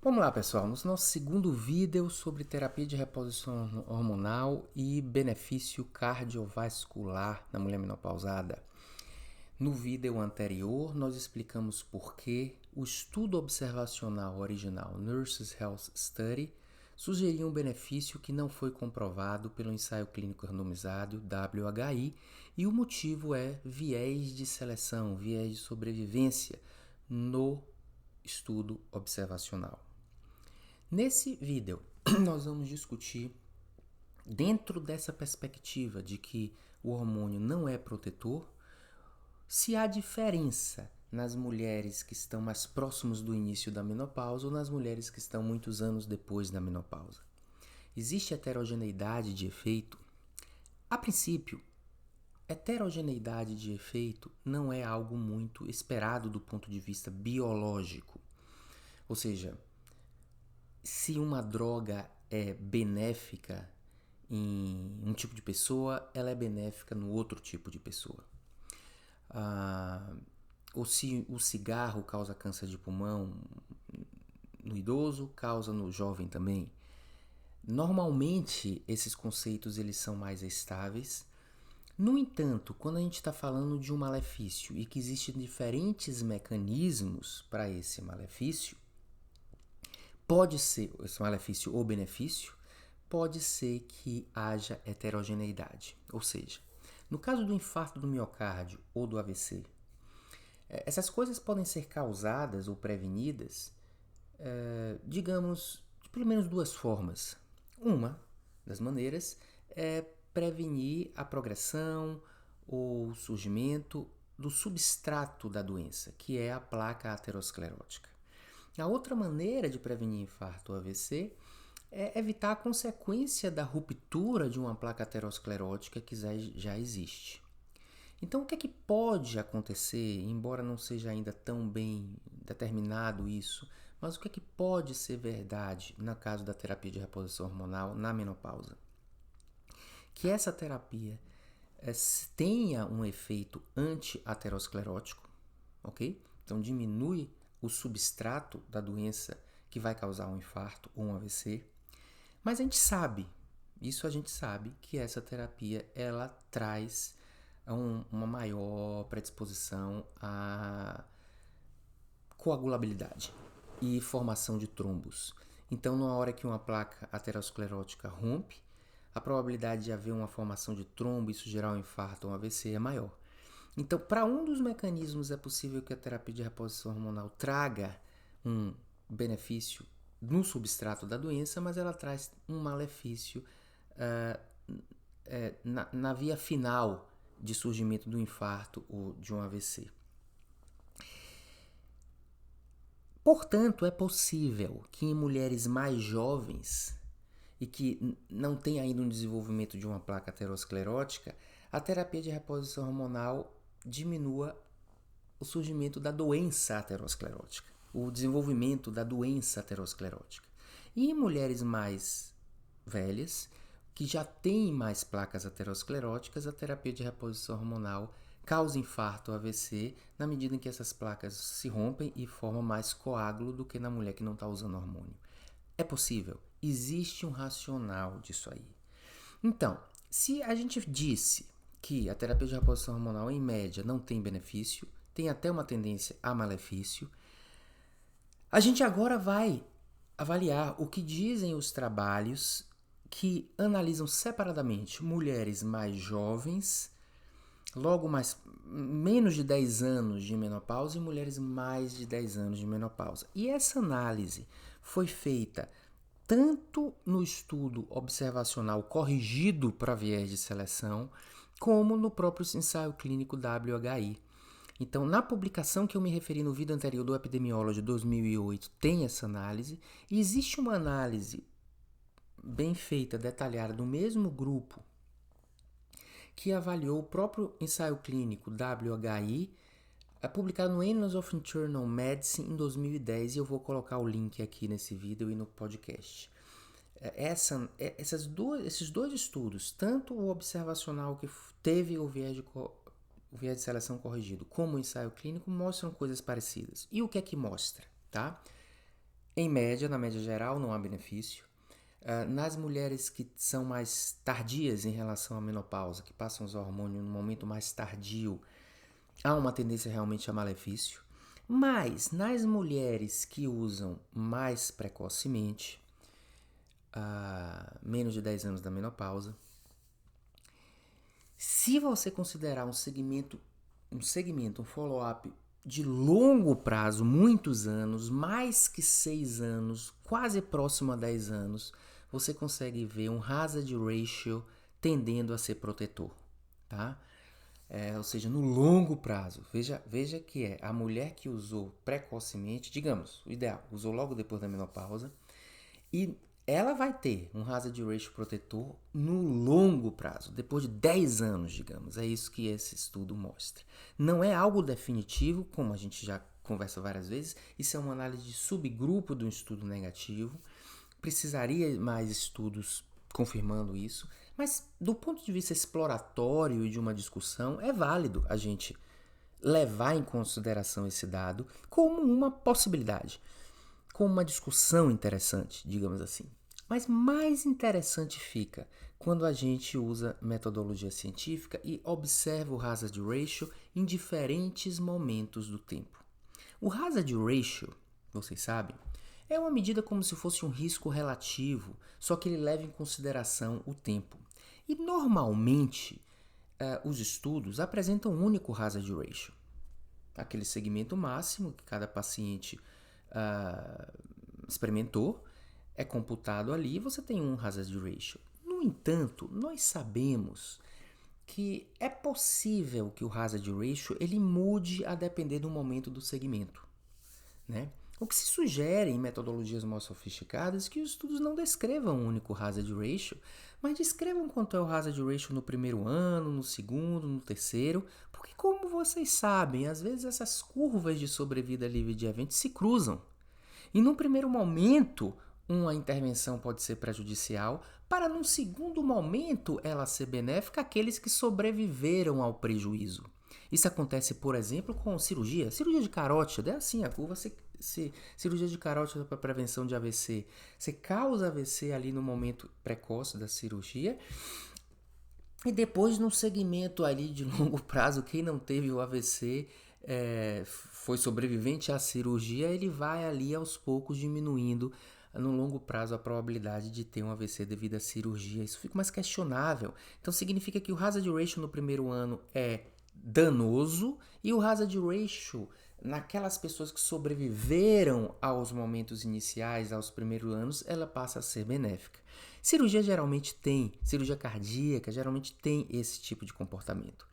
Vamos lá, pessoal. No nosso segundo vídeo sobre terapia de reposição hormonal e benefício cardiovascular na mulher menopausada. No vídeo anterior, nós explicamos por que o estudo observacional original Nurses Health Study sugeria um benefício que não foi comprovado pelo ensaio clínico randomizado WHI, e o motivo é viés de seleção, viés de sobrevivência no estudo observacional. Nesse vídeo, nós vamos discutir, dentro dessa perspectiva de que o hormônio não é protetor, se há diferença nas mulheres que estão mais próximos do início da menopausa ou nas mulheres que estão muitos anos depois da menopausa. Existe heterogeneidade de efeito? A princípio, heterogeneidade de efeito não é algo muito esperado do ponto de vista biológico. Ou seja, se uma droga é benéfica em um tipo de pessoa, ela é benéfica no outro tipo de pessoa. Ou se o cigarro causa câncer de pulmão no idoso, causa no jovem também. Normalmente, esses conceitos eles são mais estáveis. No entanto, quando a gente está falando de um malefício e que existem diferentes mecanismos para esse malefício, pode ser esse malefício ou benefício, pode ser que haja heterogeneidade. Ou seja, no caso do infarto do miocárdio ou do AVC, essas coisas podem ser causadas ou prevenidas, digamos, de pelo menos duas formas. Uma das maneiras é prevenir a progressão ou surgimento do substrato da doença, que é a placa aterosclerótica. A outra maneira de prevenir infarto ou AVC é evitar a consequência da ruptura de uma placa aterosclerótica que já existe. Então, o que é que pode acontecer, embora não seja ainda tão bem determinado isso, mas o que é que pode ser verdade no caso da terapia de reposição hormonal na menopausa? Que essa terapia tenha um efeito anti-aterosclerótico, ok? Então, diminui o substrato da doença que vai causar um infarto ou um AVC. Mas a gente sabe, isso a gente sabe, que essa terapia ela traz uma maior predisposição à coagulabilidade e formação de trombos. Então, na hora que uma placa aterosclerótica rompe, a probabilidade de haver uma formação de trombo e isso gerar um infarto ou um AVC é maior. Então, para um dos mecanismos é possível que a terapia de reposição hormonal traga um benefício no substrato da doença, mas ela traz um malefício na via final de surgimento do infarto ou de um AVC. Portanto, é possível que em mulheres mais jovens e que não têm ainda um desenvolvimento de uma placa aterosclerótica, a terapia de reposição hormonal diminua o surgimento da doença aterosclerótica, o desenvolvimento da doença aterosclerótica. E em mulheres mais velhas, que já têm mais placas ateroscleróticas, a terapia de reposição hormonal causa infarto ou AVC na medida em que essas placas se rompem e formam mais coágulo do que na mulher que não está usando hormônio. É possível, existe um racional disso aí. Então, se a gente disse que a terapia de reposição hormonal, em média, não tem benefício, tem até uma tendência a malefício, a gente agora vai avaliar o que dizem os trabalhos que analisam separadamente mulheres mais jovens, logo mais menos de 10 anos de menopausa e mulheres mais de 10 anos de menopausa. E essa análise foi feita tanto no estudo observacional corrigido para viés de seleção, como no próprio ensaio clínico WHI. Então, na publicação que eu me referi no vídeo anterior do Epidemiology 2008, tem essa análise, e existe uma análise bem feita, detalhada, do mesmo grupo que avaliou o próprio ensaio clínico WHI, publicado no Annals of Internal Medicine em 2010, e eu vou colocar o link aqui nesse vídeo e no podcast. Esses dois estudos, tanto o observacional que teve o viés de seleção corrigido, como o ensaio clínico, mostram coisas parecidas. E o que é que mostra? Tá? Em média, na média geral, não há benefício. Nas mulheres que são mais tardias em relação à menopausa, que passam os hormônios no momento mais tardio, há uma tendência realmente a malefício. Mas nas mulheres que usam mais precocemente, menos de 10 anos da menopausa, se você considerar um follow-up de longo prazo, muitos anos, mais que 6 anos, quase próximo a 10 anos, você consegue ver um hazard ratio tendendo a ser protetor, tá? Ou seja, no longo prazo. Veja que a mulher que usou precocemente, digamos, o ideal, usou logo depois da menopausa, e ela vai ter um hazard ratio protetor no longo prazo, depois de 10 anos, digamos. É isso que esse estudo mostra. Não é algo definitivo, como a gente já conversa várias vezes, isso é uma análise de subgrupo de um estudo negativo. Precisaria mais estudos confirmando isso, mas do ponto de vista exploratório e de uma discussão, é válido a gente levar em consideração esse dado como uma possibilidade, como uma discussão interessante, digamos assim. Mas mais interessante fica quando a gente usa metodologia científica e observa o hazard ratio em diferentes momentos do tempo. O hazard ratio, vocês sabem, é uma medida como se fosse um risco relativo, só que ele leva em consideração o tempo. E normalmente os estudos apresentam um único hazard ratio, aquele segmento máximo que cada paciente experimentou, é computado ali e você tem um hazard ratio. No entanto, nós sabemos que é possível que o hazard ratio ele mude a depender do momento do segmento, né? O que se sugere em metodologias mais sofisticadas é que os estudos não descrevam um único hazard ratio, mas descrevam quanto é o hazard ratio no primeiro ano, no segundo, no terceiro, porque como vocês sabem, às vezes essas curvas de sobrevida livre de eventos se cruzam. E num primeiro momento, uma intervenção pode ser prejudicial, para num segundo momento ela ser benéfica àqueles que sobreviveram ao prejuízo. Isso acontece, por exemplo, com cirurgia. Cirurgia de carótida é assim, a curva cirurgia de carótida para prevenção de AVC. Você causa AVC ali no momento precoce da cirurgia e depois num segmento ali de longo prazo, quem não teve o AVC foi sobrevivente à cirurgia, ele vai ali aos poucos diminuindo no longo prazo a probabilidade de ter um AVC devido à cirurgia. Isso fica mais questionável. Então significa que o hazard ratio no primeiro ano é danoso e o hazard ratio naquelas pessoas que sobreviveram aos momentos iniciais, aos primeiros anos, ela passa a ser benéfica. Cirurgia cardíaca geralmente tem esse tipo de comportamento.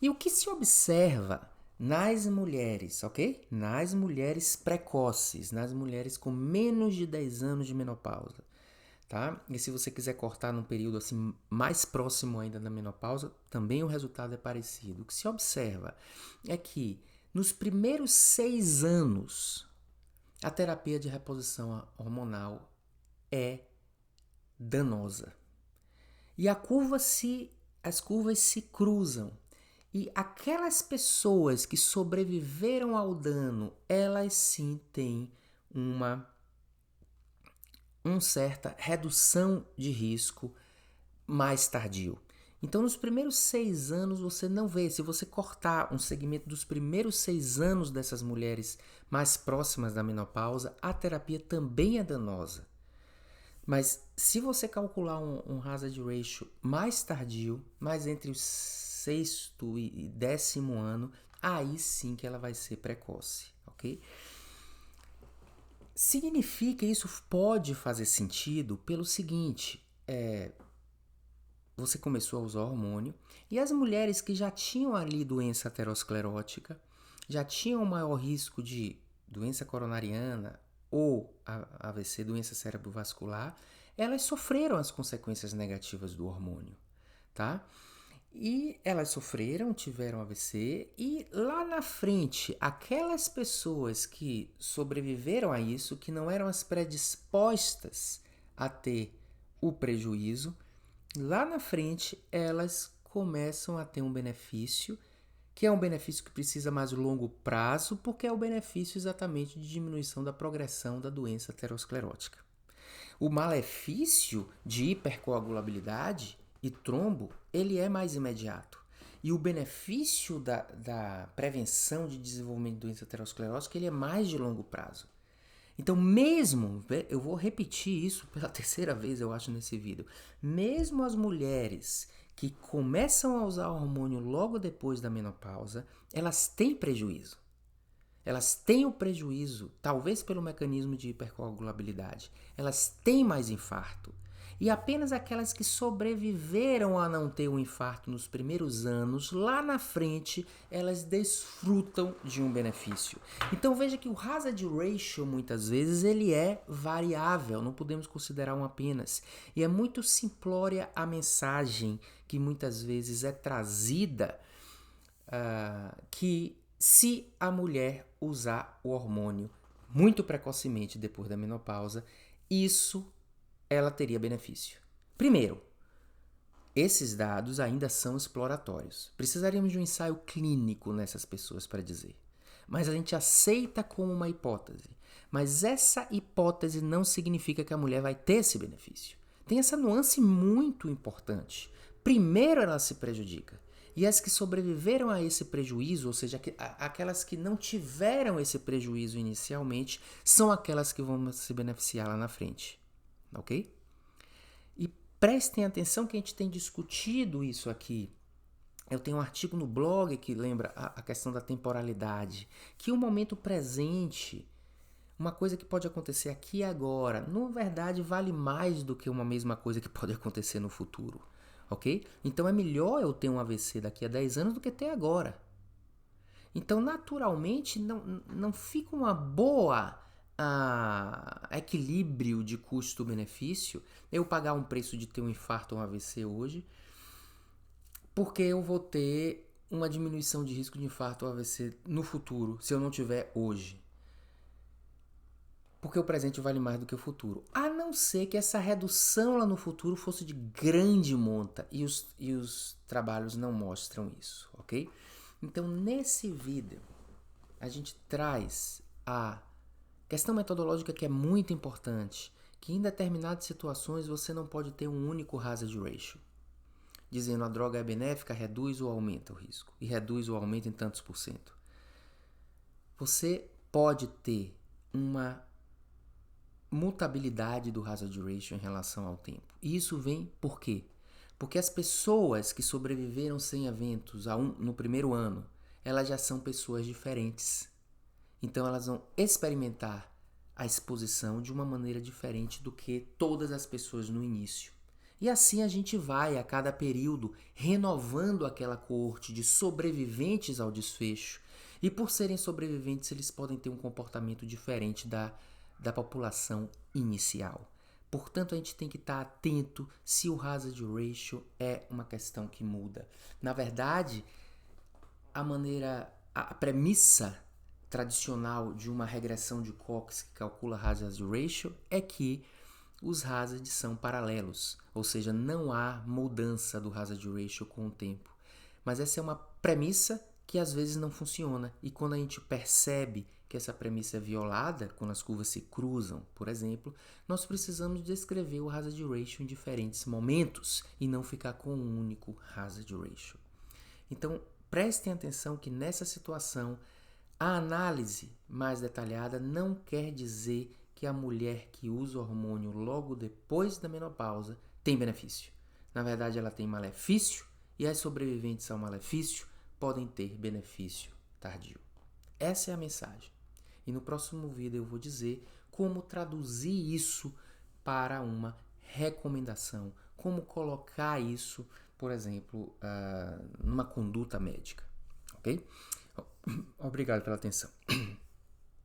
E o que se observa nas mulheres, ok? Nas mulheres precoces, nas mulheres com menos de 10 anos de menopausa, tá? E se você quiser cortar num período assim mais próximo ainda da menopausa, também o resultado é parecido. O que se observa é que nos primeiros 6 anos, a terapia de reposição hormonal é danosa. E as curvas se cruzam. E aquelas pessoas que sobreviveram ao dano, elas sim têm uma certa redução de risco mais tardio. Então, nos primeiros 6 anos, você não vê. Se você cortar um segmento dos primeiros 6 anos dessas mulheres mais próximas da menopausa, a terapia também é danosa. Mas se você calcular um hazard ratio mais tardio, mais entre o sexto e 10º ano, aí sim que ela vai ser precoce, ok? Significa, isso pode fazer sentido pelo seguinte, você começou a usar hormônio e as mulheres que já tinham ali doença aterosclerótica, já tinham maior risco de doença coronariana ou AVC, doença cerebrovascular, elas sofreram as consequências negativas do hormônio, tá? E elas sofreram, tiveram AVC e lá na frente, aquelas pessoas que sobreviveram a isso, que não eram as predispostas a ter o prejuízo, lá na frente elas começam a ter um benefício que é um benefício que precisa mais longo prazo, porque é o benefício exatamente de diminuição da progressão da doença aterosclerótica. O malefício de hipercoagulabilidade e trombo, ele é mais imediato. E o benefício da prevenção de desenvolvimento de doença aterosclerótica, ele é mais de longo prazo. Então, mesmo, eu vou repetir isso pela terceira vez, eu acho, nesse vídeo. Mesmo as mulheres que começam a usar hormônio logo depois da menopausa, elas têm prejuízo. Elas têm o prejuízo, talvez pelo mecanismo de hipercoagulabilidade. Elas têm mais infarto. E apenas aquelas que sobreviveram a não ter um infarto nos primeiros anos, lá na frente, elas desfrutam de um benefício. Então veja que o hazard ratio, muitas vezes, ele é variável, não podemos considerar um apenas. E é muito simplória a mensagem que muitas vezes é trazida, que se a mulher usar o hormônio muito precocemente depois da menopausa, isso ela teria benefício. Primeiro, esses dados ainda são exploratórios. Precisaríamos de um ensaio clínico nessas pessoas para dizer. Mas a gente aceita como uma hipótese. Mas essa hipótese não significa que a mulher vai ter esse benefício. Tem essa nuance muito importante. Primeiro, ela se prejudica. E as que sobreviveram a esse prejuízo, ou seja, aquelas que não tiveram esse prejuízo inicialmente, são aquelas que vão se beneficiar lá na frente. Ok? E prestem atenção que a gente tem discutido isso aqui. Eu tenho um artigo no blog que lembra a questão da temporalidade, que o momento presente, uma coisa que pode acontecer aqui e agora, na verdade vale mais do que uma mesma coisa que pode acontecer no futuro. Ok? Então é melhor eu ter um AVC daqui a 10 anos do que ter agora. Então, naturalmente, não fica uma boa equilíbrio de custo-benefício eu pagar um preço de ter um infarto ou um AVC hoje, porque eu vou ter uma diminuição de risco de infarto ou AVC no futuro, se eu não tiver hoje. Porque o presente vale mais do que o futuro. A não ser que essa redução lá no futuro fosse de grande monta, e os trabalhos não mostram isso, ok? Então, nesse vídeo, a gente traz a questão metodológica que é muito importante, que em determinadas situações você não pode ter um único hazard ratio, dizendo a droga é benéfica, reduz ou aumenta o risco, e reduz ou aumenta em tantos por cento. Você pode ter uma mutabilidade do hazard ratio em relação ao tempo. E isso vem por quê? Porque as pessoas que sobreviveram sem eventos no primeiro ano, elas já são pessoas diferentes. Então elas vão experimentar a exposição de uma maneira diferente do que todas as pessoas no início. E assim a gente vai, a cada período, renovando aquela coorte de sobreviventes ao desfecho. E por serem sobreviventes, eles podem ter um comportamento diferente da população inicial. Portanto, a gente tem que estar atento se o hazard ratio é uma questão que muda. Na verdade, a premissa tradicional de uma regressão de Cox que calcula hazard ratio é que os hazards são paralelos, ou seja, não há mudança do hazard ratio com o tempo. Mas essa é uma premissa que às vezes não funciona, e quando a gente percebe que essa premissa é violada, quando as curvas se cruzam, por exemplo, nós precisamos descrever o hazard ratio em diferentes momentos e não ficar com um único hazard ratio. Então, prestem atenção que nessa situação, a análise mais detalhada não quer dizer que a mulher que usa hormônio logo depois da menopausa tem benefício. Na verdade, ela tem malefício, e as sobreviventes ao malefício podem ter benefício tardio. Essa é a mensagem. E no próximo vídeo eu vou dizer como traduzir isso para uma recomendação, como colocar isso, por exemplo, numa conduta médica. Ok? Obrigado pela atenção.